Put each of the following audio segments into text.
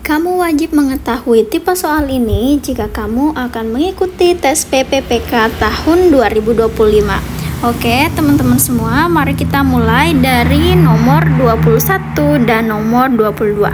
Kamu wajib mengetahui tipe soal ini jika kamu akan mengikuti tes PPPK tahun 2025. Oke, teman-teman semua, mari kita mulai dari nomor 21 dan nomor 22.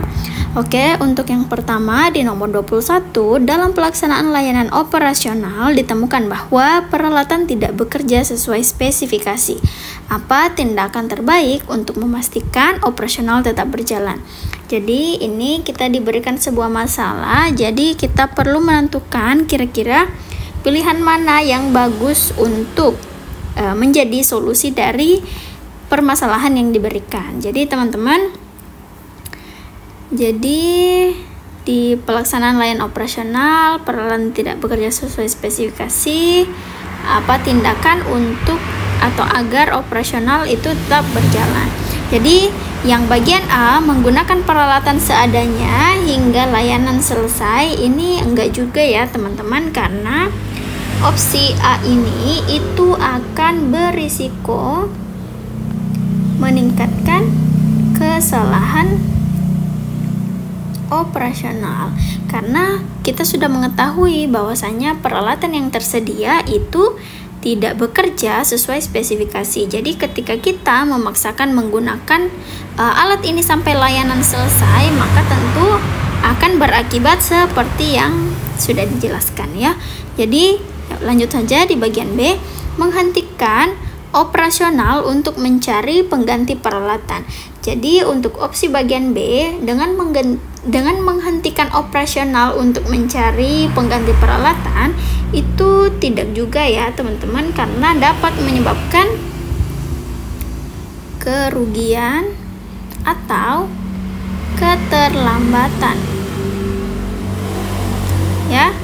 Oke, untuk yang pertama di nomor 21, dalam pelaksanaan layanan operasional ditemukan bahwa peralatan tidak bekerja sesuai spesifikasi. Apa tindakan terbaik untuk memastikan operasional tetap berjalan? Jadi ini kita diberikan sebuah masalah, jadi kita perlu menentukan kira-kira pilihan mana yang bagus untuk menjadi solusi dari permasalahan yang diberikan. Jadi teman-teman, jadi di pelaksanaan layanan operasional peralatan tidak bekerja sesuai spesifikasi, apa tindakan untuk atau agar operasional itu tetap berjalan. Jadi yang bagian A, menggunakan peralatan seadanya hingga layanan selesai. Ini enggak juga ya teman-teman, karena opsi A ini itu akan berisiko meningkatkan kesalahan operasional, karena kita sudah mengetahui bahwasanya peralatan yang tersedia itu tidak bekerja sesuai spesifikasi. Jadi ketika kita memaksakan menggunakan alat ini sampai layanan selesai, maka tentu akan berakibat seperti yang sudah dijelaskan ya. Jadi lanjut saja di bagian B, menghentikan operasional untuk mencari pengganti peralatan. Jadi untuk opsi bagian B, dengan menghentikan operasional untuk mencari pengganti peralatan, itu tidak juga ya teman-teman, karena dapat menyebabkan kerugian atau keterlambatan ya.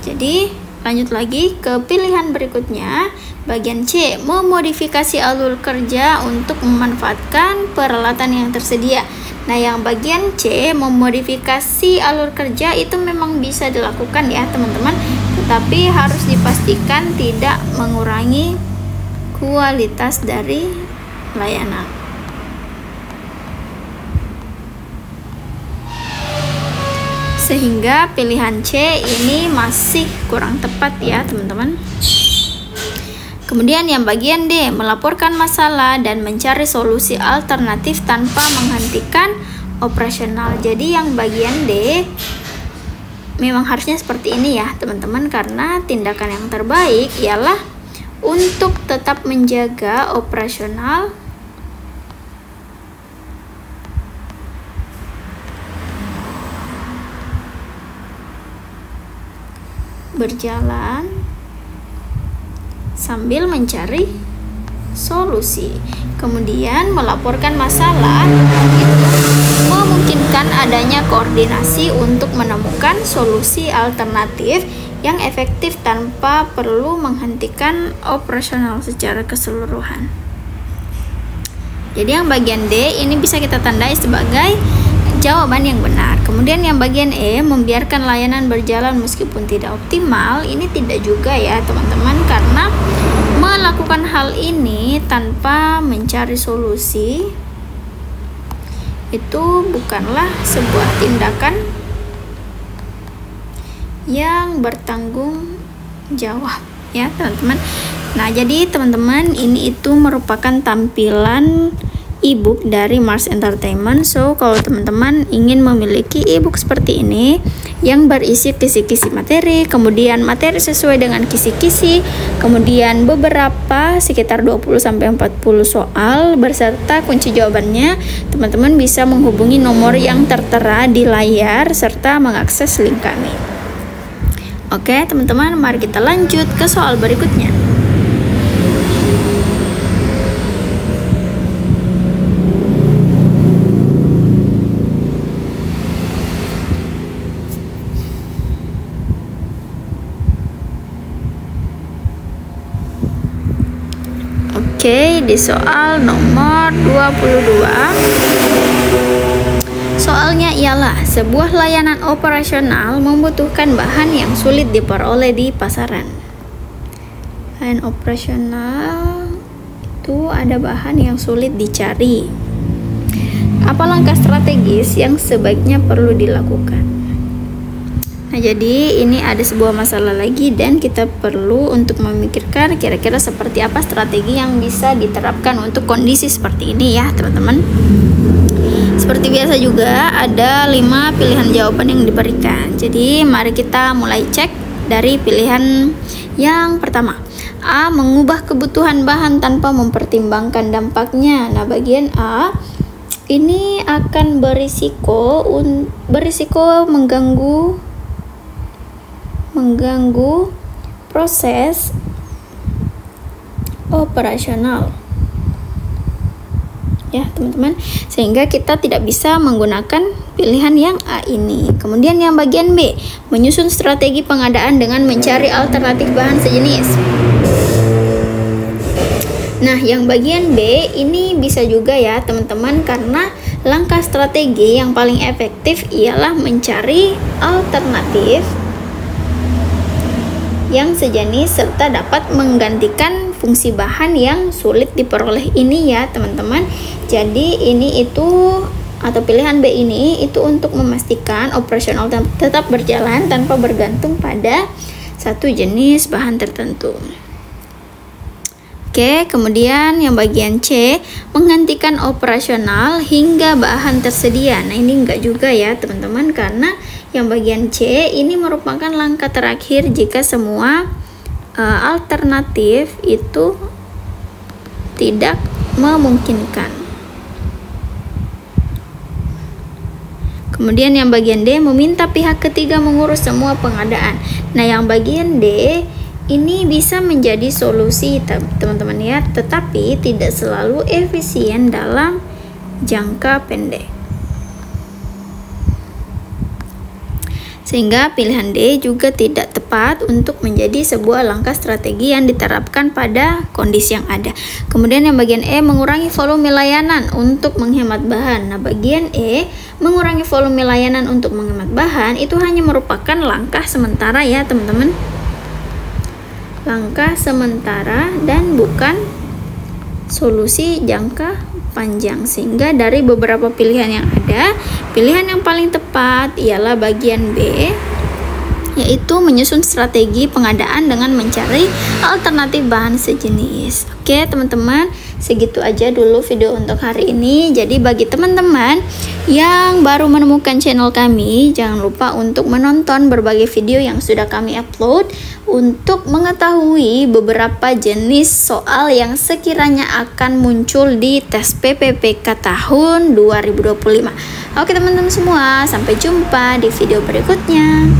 Jadi lanjut lagi ke pilihan berikutnya, bagian C, memodifikasi alur kerja untuk memanfaatkan peralatan yang tersedia. Nah, yang bagian C, memodifikasi alur kerja itu memang bisa dilakukan ya teman-teman, tetapi harus dipastikan tidak mengurangi kualitas dari layanan. Sehingga pilihan C ini masih kurang tepat ya teman-teman. Kemudian yang bagian D, melaporkan masalah dan mencari solusi alternatif tanpa menghentikan operasional. Jadi yang bagian D memang harusnya seperti ini ya teman-teman, karena tindakan yang terbaik ialah untuk tetap menjaga operasional berjalan sambil mencari solusi. Kemudian melaporkan masalah itu memungkinkan adanya koordinasi untuk menemukan solusi alternatif yang efektif tanpa perlu menghentikan operasional secara keseluruhan. Jadi yang bagian D ini bisa kita tandai sebagai jawaban yang benar. Kemudian yang bagian E, membiarkan layanan berjalan meskipun tidak optimal, ini tidak juga ya teman-teman, karena melakukan hal ini tanpa mencari solusi itu bukanlah sebuah tindakan yang bertanggung jawab ya teman-teman. Nah, jadi teman-teman, ini itu merupakan tampilan ebook dari Mars Entertainment. So kalau teman-teman ingin memiliki ebook seperti ini yang berisi kisi-kisi materi, kemudian materi sesuai dengan kisi-kisi, kemudian beberapa sekitar 20-40 soal beserta kunci jawabannya, teman-teman bisa menghubungi nomor yang tertera di layar serta mengakses link kami. Oke teman-teman, mari kita lanjut ke soal berikutnya. Oke, di soal nomor 22, soalnya ialah sebuah layanan operasional membutuhkan bahan yang sulit diperoleh di pasaran. Layanan operasional itu ada bahan yang sulit dicari. apa langkah strategis yang sebaiknya perlu dilakukan. Nah, jadi ini ada sebuah masalah lagi dan kita perlu untuk memikirkan kira-kira seperti apa strategi yang bisa diterapkan untuk kondisi seperti ini ya, teman-teman. Seperti biasa juga ada 5 pilihan jawaban yang diberikan. Jadi mari kita mulai cek dari pilihan yang pertama. A. Mengubah kebutuhan bahan tanpa mempertimbangkan dampaknya. Nah, bagian A ini akan berisiko mengganggu proses operasional ya teman-teman, sehingga kita tidak bisa menggunakan pilihan yang A ini. Kemudian yang bagian B, menyusun strategi pengadaan dengan mencari alternatif bahan sejenis. Nah, yang bagian B ini bisa juga ya teman-teman, karena langkah strategi yang paling efektif ialah mencari alternatif yang sejenis serta dapat menggantikan fungsi bahan yang sulit diperoleh ini ya teman-teman. Jadi ini itu atau pilihan B ini itu untuk memastikan operasional tetap berjalan tanpa bergantung pada satu jenis bahan tertentu. Oke, kemudian yang bagian C, menggantikan operasional hingga bahan tersedia. Nah, ini enggak juga ya teman-teman, karena yang bagian C ini merupakan langkah terakhir jika semua alternatif itu tidak memungkinkan. Kemudian yang bagian D, meminta pihak ketiga mengurus semua pengadaan. Nah, yang bagian D ini bisa menjadi solusi teman-teman ya, tetapi tidak selalu efisien dalam jangka pendek. Sehingga pilihan D juga tidak tepat untuk menjadi sebuah langkah strategi yang diterapkan pada kondisi yang ada. Kemudian yang bagian E, mengurangi volume layanan untuk menghemat bahan. Nah, bagian E, mengurangi volume layanan untuk menghemat bahan itu hanya merupakan langkah sementara ya teman-teman. Langkah sementara dan bukan solusi jangka panjang. Sehingga dari beberapa pilihan yang ada, pilihan yang paling tepat ialah bagian B, yaitu menyusun strategi pengadaan dengan mencari alternatif bahan sejenis. Oke teman-teman, segitu aja dulu video untuk hari ini. Jadi bagi teman-teman yang baru menemukan channel kami, jangan lupa untuk menonton berbagai video yang sudah kami upload untuk mengetahui beberapa jenis soal yang sekiranya akan muncul di tes PPPK tahun 2025. Oke teman-teman semua, sampai jumpa di video berikutnya.